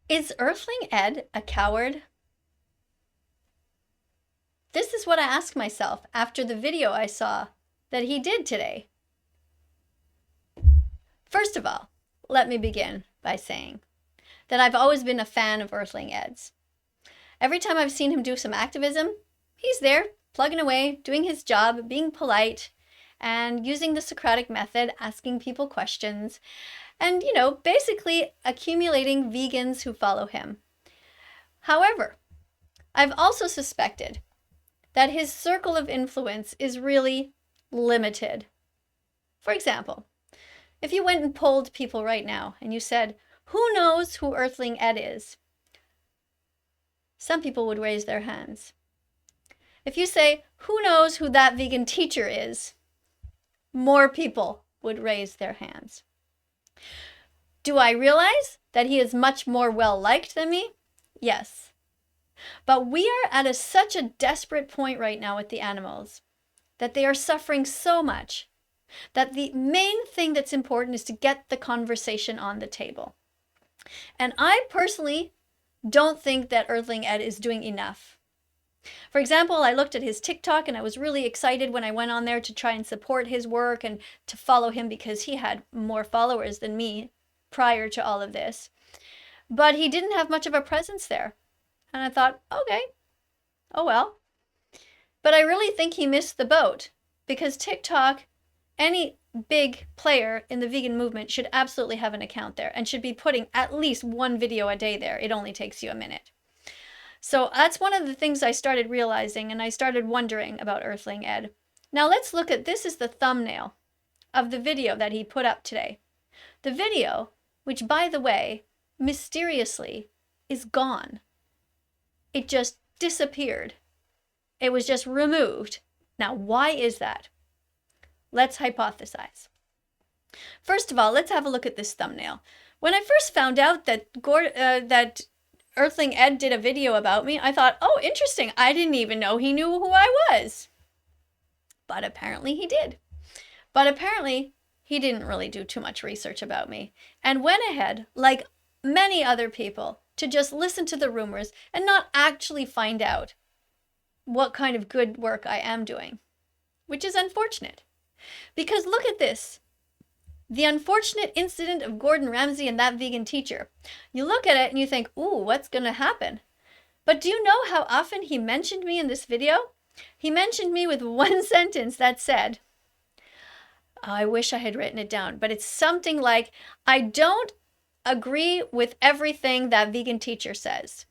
Is Earthling Ed a coward? This is what I asked myself after the video I saw that he did today. First of all, let me begin by saying that I've always been a fan of Earthling Ed's. Every time I've seen him do some activism, he's there, plugging away, doing his job, being polite, and using the Socratic method, asking people questions, and, basically accumulating vegans who follow him. However, I've also suspected that his circle of influence is really limited. For example, if you went and polled people right now and you said, who knows who Earthling Ed is? Some people would raise their hands. If you say, who knows who that vegan teacher is? More people would raise their hands. Do I realize that he is much more well-liked than me? Yes. But we are at such a desperate point right now with the animals that they are suffering so much that the main thing that's important is to get the conversation on the table. And I personally don't think that Earthling Ed is doing enough. For example, I looked at his TikTok and I was really excited when I went on there to try and support his work and to follow him because he had more followers than me prior to all of this. But he didn't have much of a presence there. And I thought, okay, oh well. But I really think he missed the boat because TikTok, any big player in the vegan movement should absolutely have an account there and should be putting at least one video a day there. It only takes you a minute. So that's one of the things I started realizing, and I started wondering about Earthling Ed. Now let's look at, this is the thumbnail of the video that he put up today. The video, which by the way, mysteriously is gone. It just disappeared. It was just removed. Now, why is that? Let's hypothesize. First of all, let's have a look at this thumbnail. When I first found out that Earthling Ed did a video about me, I thought, oh, interesting. I didn't even know he knew who I was. But apparently he did. But apparently he didn't really do too much research about me and went ahead, like many other people, to just listen to the rumors and not actually find out what kind of good work I am doing, which is unfortunate. Because look at this. The unfortunate incident of Gordon Ramsay and that vegan teacher. You look at it and you think, ooh, what's going to happen? But do you know how often he mentioned me in this video? He mentioned me with one sentence that said, I wish I had written it down, but it's something like, I don't agree with everything that vegan teacher says.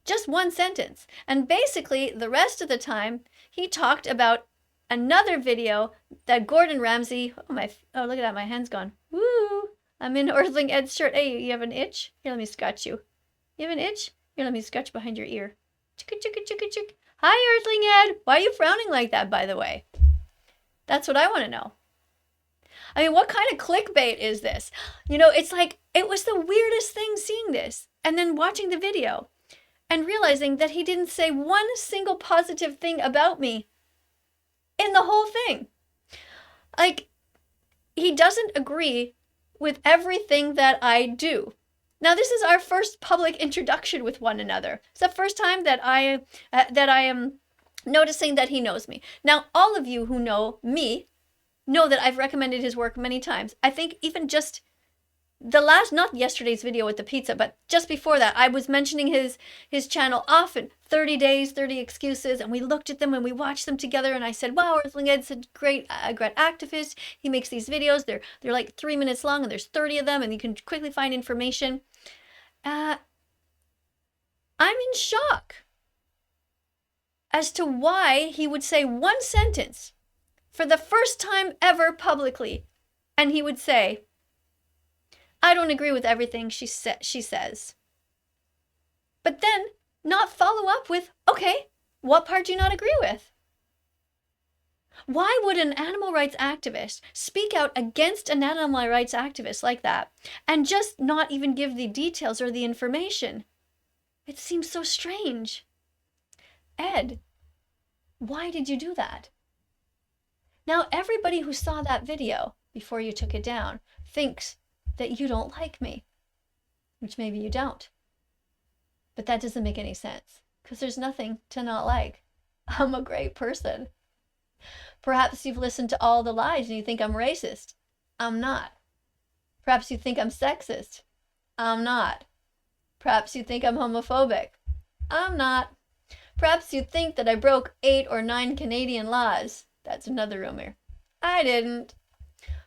Just one sentence. And basically, the rest of the time, he talked about another video that Gordon Ramsay, oh look at that, my hand's gone. Woo! I'm in Earthling Ed's shirt. Hey, you have an itch? Here, let me scratch you. You have an itch? Here, let me scratch behind your ear. Chicka, chicka, chicka, chicka. Hi, Earthling Ed. Why are you frowning like that, by the way? That's what I want to know. I mean, what kind of clickbait is this? It's like, it was the weirdest thing seeing this and then watching the video and realizing that he didn't say one single positive thing about me in the whole thing. Like, he doesn't agree with everything that I do. Now, this is our first public introduction with one another. It's the first time that I am noticing that he knows me. Now, all of you who know me know that I've recommended his work many times. I think even just not yesterday's video with the pizza, but just before that, I was mentioning his channel often, 30 Days, 30 Excuses, and we looked at them and we watched them together, and I said, wow, Earthling Ed's a great activist. He makes these videos. They're like 3 minutes long, and there's 30 of them, and you can quickly find information. I'm in shock as to why he would say one sentence for the first time ever publicly, and he would say, I don't agree with everything she says. But then not follow up with, okay, what part do you not agree with? Why would an animal rights activist speak out against an animal rights activist like that and just not even give the details or the information? It seems so strange. Ed, why did you do that? Now, everybody who saw that video before you took it down thinks that you don't like me. which maybe you don't. But that doesn't make any sense, because there's nothing to not like. I'm a great person. Perhaps you've listened to all the lies and you think I'm racist. I'm not. Perhaps you think I'm sexist. I'm not. Perhaps you think I'm homophobic. I'm not. Perhaps you think that I broke 8 or 9 Canadian laws. That's another rumor. I didn't.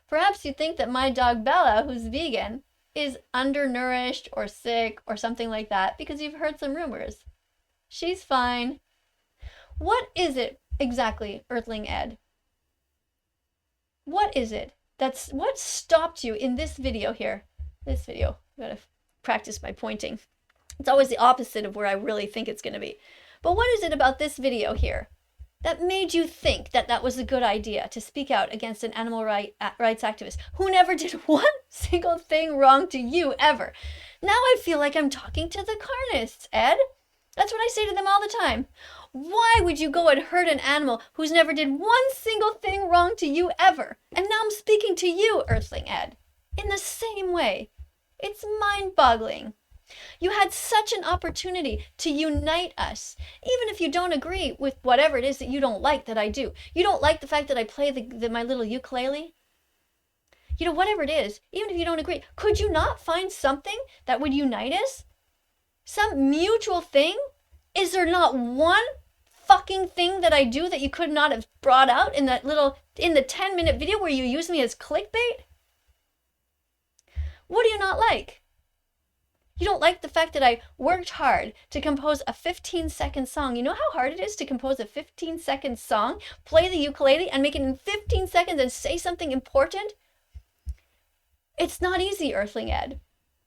Perhaps you think that my dog Bella, who's vegan, is undernourished or sick or something like that because you've heard some rumors. She's fine. What is it exactly, Earthling Ed? What is it? What stopped you in this video here? This video. I'm going to practice my pointing. It's always the opposite of where I really think it's going to be. But what is it about this video here that made you think that that was a good idea to speak out against an animal rights activist who never did one single thing wrong to you ever? Now I feel like I'm talking to the carnists, Ed. That's what I say to them all the time. Why would you go and hurt an animal who's never did one single thing wrong to you ever? And now I'm speaking to you, Earthling Ed, in the same way. It's mind-boggling. You had such an opportunity to unite us, even if you don't agree with whatever it is that you don't like that I do. You don't like the fact that I play my little ukulele? You know, whatever it is, even if you don't agree, could you not find something that would unite us? Some mutual thing? Is there not one fucking thing that I do that you could not have brought out in the 10-minute video where you use me as clickbait? What do you not like? You don't like the fact that I worked hard to compose a 15-second song. You know how hard it is to compose a 15-second song, play the ukulele, and make it in 15 seconds and say something important? It's not easy, Earthling Ed.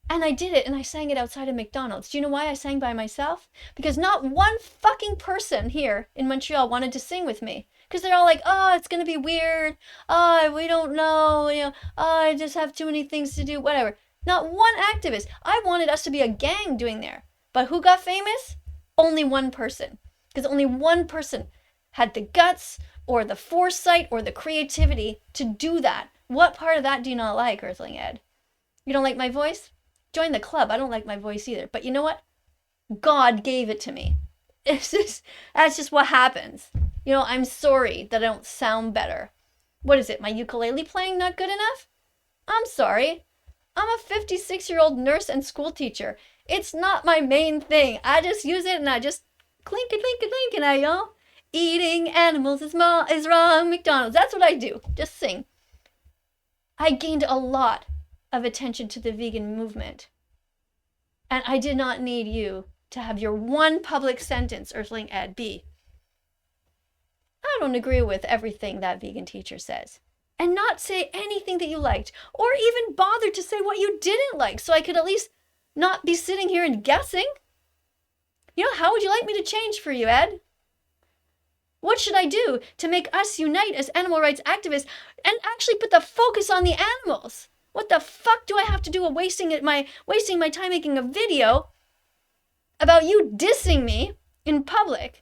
And I did it, and I sang it outside of McDonald's. Do you know why I sang by myself? Because not one fucking person here in Montreal wanted to sing with me. Because they're all like, oh, it's going to be weird. Oh, we don't know. You know, oh, I just have too many things to do. Whatever. Not one activist. I wanted us to be a gang doing there. But who got famous? Only one person. Because only one person had the guts or the foresight or the creativity to do that. What part of that do you not like, Earthling Ed? You don't like my voice? Join the club. I don't like my voice either. But you know what? God gave it to me. That's just what happens. You know, I'm sorry that I don't sound better. What is it? My ukulele playing not good enough? I'm sorry. I'm a 56-year-old nurse and school teacher. It's not my main thing. I just use it and I just clink a clink a clink and I yell, eating animals is wrong, McDonald's. That's what I do. Just sing. I gained a lot of attention to the vegan movement. And I did not need you to have your one public sentence, Earthling Ed, be, I don't agree with everything that vegan teacher says. And not say anything that you liked, or even bother to say what you didn't like, so I could at least not be sitting here and guessing. You know, how would you like me to change for you, Ed? What should I do to make us unite as animal rights activists and actually put the focus on the animals? What the fuck do I have to do wasting my time making a video about you dissing me in public?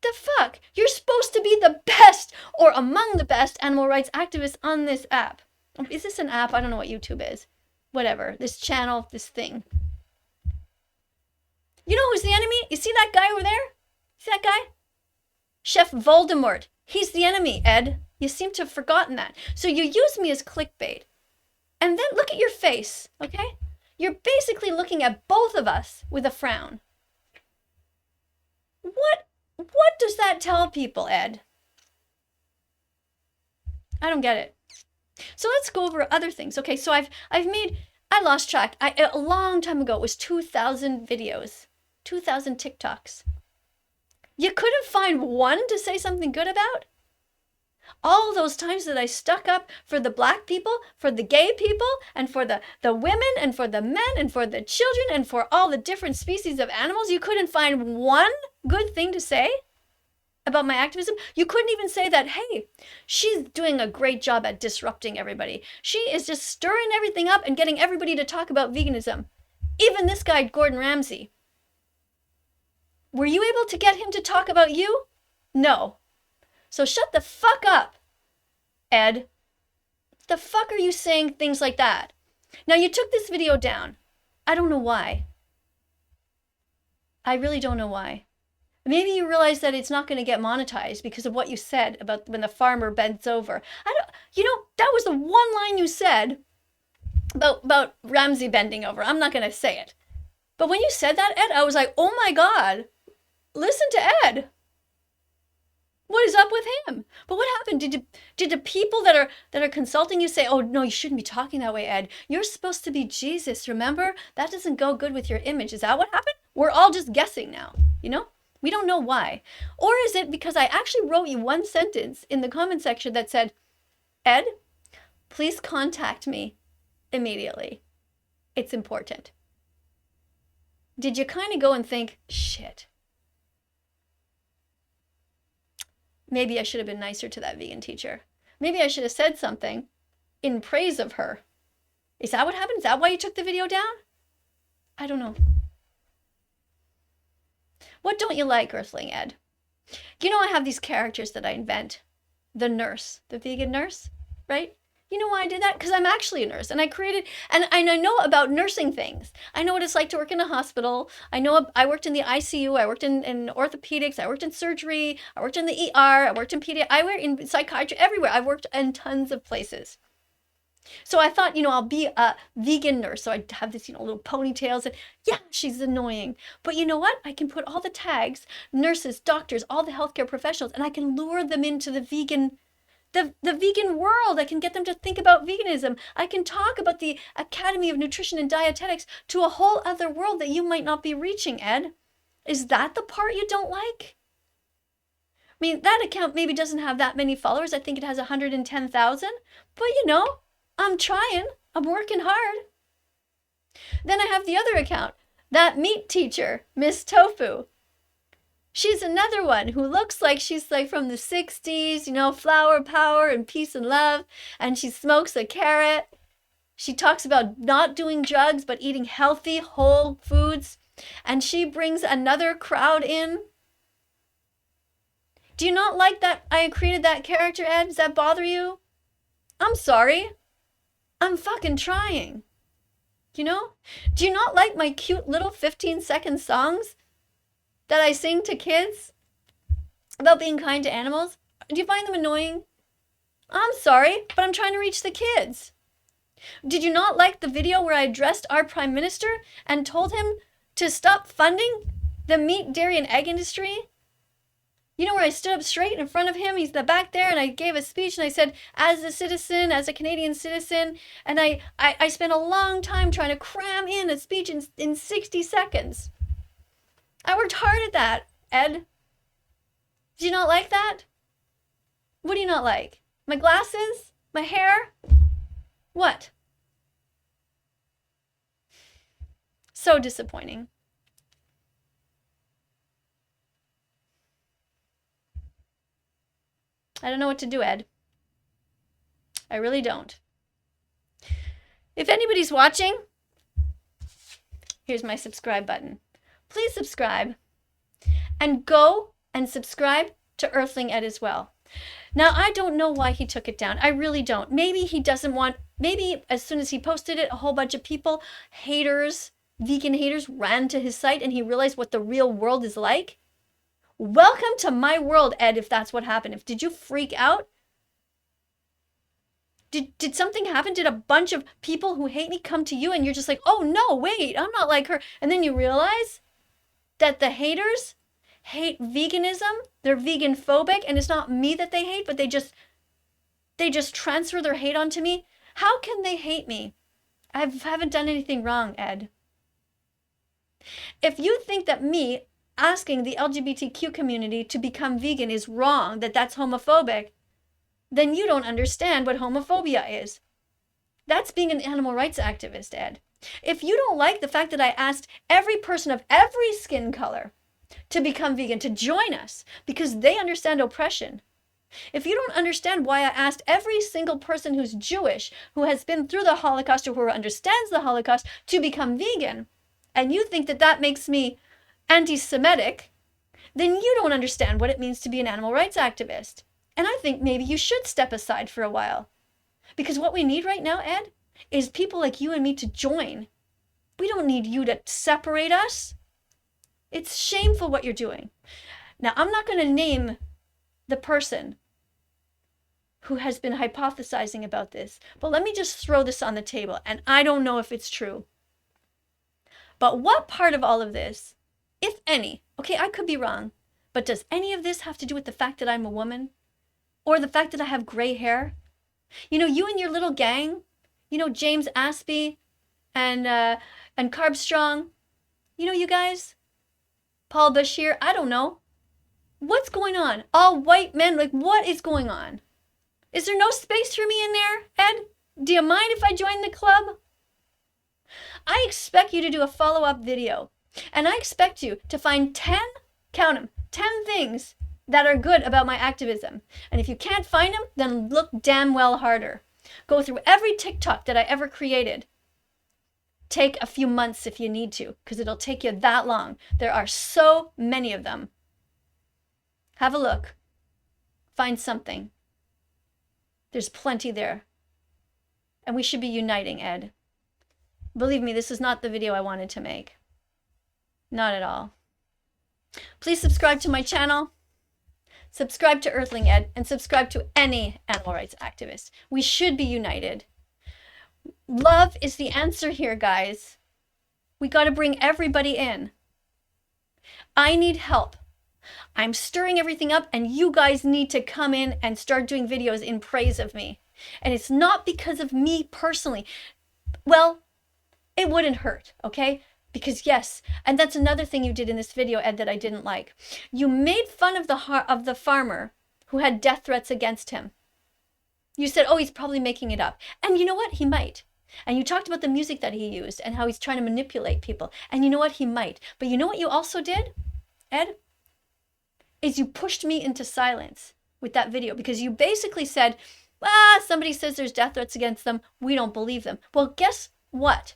The fuck? You're supposed to be the best or among the best animal rights activists on this app. Is this an app? I don't know what YouTube is. Whatever. This channel, this thing. You know who's the enemy? You see that guy over there? See that guy? Chef Voldemort. He's the enemy, Ed. You seem to have forgotten that. So you use me as clickbait. And then look at your face, okay? You're basically looking at both of us with a frown. What does that tell people, Ed? I don't get it. So let's go over other things. Okay, so I lost track. A long time ago, it was 2,000 videos, 2,000 TikToks. You couldn't find one to say something good about? All those times that I stuck up for the black people, for the gay people, and for the women, and for the men, and for the children, and for all the different species of animals, you couldn't find one good thing to say about my activism? You couldn't even say that, hey, she's doing a great job at disrupting everybody. She is just stirring everything up and getting everybody to talk about veganism. Even this guy, Gordon Ramsay. Were you able to get him to talk about you? No. So shut the fuck up, Ed. The fuck are you saying things like that? Now, you took this video down. I don't know why. I really don't know why. Maybe you realize that it's not going to get monetized because of what you said about when the farmer bends over. That was the one line you said about Ramsey bending over. I'm not going to say it. But when you said that, Ed, I was like, oh my God, listen to Ed. What is up with him? But what happened? Did the people that are consulting you say, oh no, you shouldn't be talking that way, Ed. You're supposed to be Jesus, remember? That doesn't go good with your image. Is that what happened? We're all just guessing now, We don't know why. Or is it because I actually wrote you one sentence in the comment section that said, Ed, please contact me immediately. It's important. Did you kind of go and think, shit, maybe I should have been nicer to that vegan teacher. Maybe I should have said something in praise of her. Is that what happened? Is that why you took the video down? I don't know. What don't you like, Earthling Ed? I have these characters that I invent. The nurse, the vegan nurse, right? You know why I did that? Because I'm actually a nurse, and I created, and I know about nursing things. I know what it's like to work in a hospital. I worked in the ICU, I worked in orthopedics, I worked in surgery, I worked in the ER, I worked in pediatrics, I worked in psychiatry, everywhere. I've worked in tons of places. So I thought, I'll be a vegan nurse. So I'd have this, little ponytails, and yeah, she's annoying. But you know what? I can put all the tags, nurses, doctors, all the healthcare professionals, and I can lure them into the vegan world. I can get them to think about veganism. I can talk about the Academy of Nutrition and Dietetics to a whole other world that you might not be reaching, Ed. Is that the part you don't like? I mean, that account maybe doesn't have that many followers. I think it has 110,000. But I'm trying. I'm working hard. Then I have the other account, that meat teacher, Miss Tofu. She's another one who looks like she's like from the 60s, flower power and peace and love. And she smokes a carrot. She talks about not doing drugs, but eating healthy, whole foods. And she brings another crowd in. Do you not like that I created that character, Ed? Does that bother you? I'm sorry. I'm fucking trying. Do you not like my cute little 15-second songs that I sing to kids about being kind to animals? Do you find them annoying? I'm sorry, but I'm trying to reach the kids. Did you not like the video where I addressed our Prime Minister and told him to stop funding the meat, dairy, and egg industry? Where I stood up straight in front of him, he's back there, and I gave a speech, and I said, as a Canadian citizen, and I spent a long time trying to cram in a speech in 60 seconds. I worked hard at that, Ed. Do you not like that? What do you not like? My glasses? My hair? What? So disappointing. I don't know what to do, Ed. I really don't. If anybody's watching, here's my subscribe button. Please subscribe. And go and subscribe to Earthling Ed as well. Now, I don't know why he took it down. I really don't. Maybe he doesn't want, maybe as soon as he posted it, a whole bunch of people, haters, vegan haters, ran to his site and he realized what the real world is like. Welcome to my world, Ed, if that's what happened. Did you freak out? Did something happen? Did a bunch of people who hate me come to you and you're just like, oh no, wait, I'm not like her. And then you realize that the haters hate veganism. They're vegan phobic, and it's not me that they hate, but they just transfer their hate onto me. How can they hate me? I haven't done anything wrong, Ed. If you think that me asking the LGBTQ community to become vegan is wrong, that's homophobic, then you don't understand what homophobia is. That's being an animal rights activist, Ed. If you don't like the fact that I asked every person of every skin color to become vegan, to join us, because they understand oppression. If you don't understand why I asked every single person who's Jewish, who has been through the Holocaust or who understands the Holocaust to become vegan, and you think that makes me anti-Semitic, then you don't understand what it means to be an animal rights activist. And I think maybe you should step aside for a while. Because what we need right now, Ed, is people like you and me to join We don't need you to separate us. It's shameful what you're doing. Now, I'm not going to name the person who has been hypothesizing about this, but let me just throw this on the table, and I don't know if it's true. But what part of all of this, if any, okay, I could be wrong, but does any of this have to do with the fact that I'm a woman? Or the fact that I have gray hair? You know, you and your little gang, you know, James Aspie and Carb Strong, you know, you guys, Paul Bashir, I don't know. What's going on? All white men, like, what is going on? Is there no space for me in there, Ed? Do you mind if I join the club? I expect you to do a follow-up video, and I expect you to find 10, count them, 10 things that are good about my activism. And if you can't find them, then look damn well harder. Go through every TikTok that I ever created. Take a few months if you need to, because it'll take you that long. There are so many of them. Have a look. Find something. There's plenty there. And we should be uniting, Ed. Believe me, this is not the video I wanted to make. Not at all. Please subscribe to my channel. Subscribe to Earthling Ed, and subscribe to any animal rights activist. We should be united. Love is the answer here, guys. We got to bring everybody in. I need help. I'm stirring everything up, and you guys need to come in and start doing videos in praise of me. And it's not because of me personally. Well, it wouldn't hurt, okay? Because yes, and that's another thing you did in this video, Ed, that I didn't like. You made fun of the farmer who had death threats against him. You said, oh, he's probably making it up. And you know what? He might. And you talked about the music that he used and how he's trying to manipulate people. And you know what? He might. But you know what you also did, Ed? Is you pushed me into silence with that video, because you basically said, somebody says there's death threats against them. We don't believe them. Well, guess what?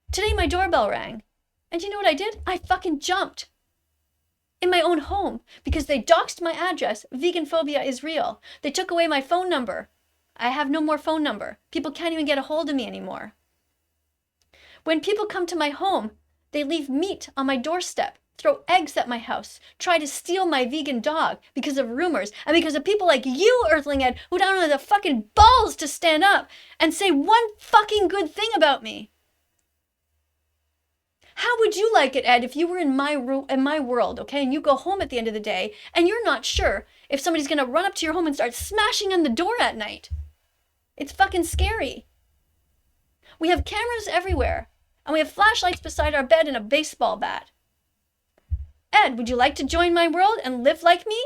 Today my doorbell rang, and you know what I did? I fucking jumped in my own home because they doxed my address. Vegan phobia is real. They took away my phone number. I have no more phone number. People can't even get a hold of me anymore. When people come to my home, they leave meat on my doorstep, throw eggs at my house, try to steal my vegan dog because of rumors and because of people like you, Earthling Ed, who don't have the fucking balls to stand up and say one fucking good thing about me. How would you like it, Ed, if you were in my world, okay, and you go home at the end of the day and you're not sure if somebody's going to run up to your home and start smashing on the door at night? It's fucking scary. We have cameras everywhere, and we have flashlights beside our bed and a baseball bat. Ed, would you like to join my world and live like me?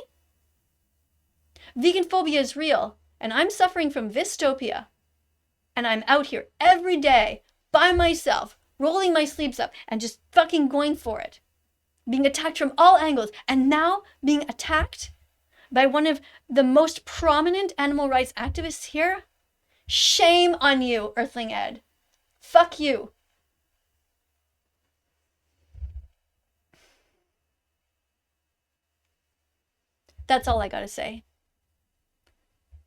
Vegan phobia is real, and I'm suffering from Vistopia. And I'm out here every day by myself, rolling my sleeves up and just fucking going for it. Being attacked from all angles, and now being attacked by one of the most prominent animal rights activists here? Shame on you, Earthling Ed. Fuck you. That's all I gotta say.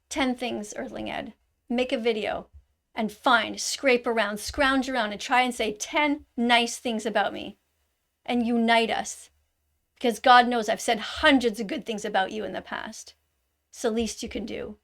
10 things, Earthling Ed. Make a video and find, scrape around, scrounge around, and try and say 10 nice things about me. And unite us. Because God knows I've said hundreds of good things about you in the past. It's the least you can do.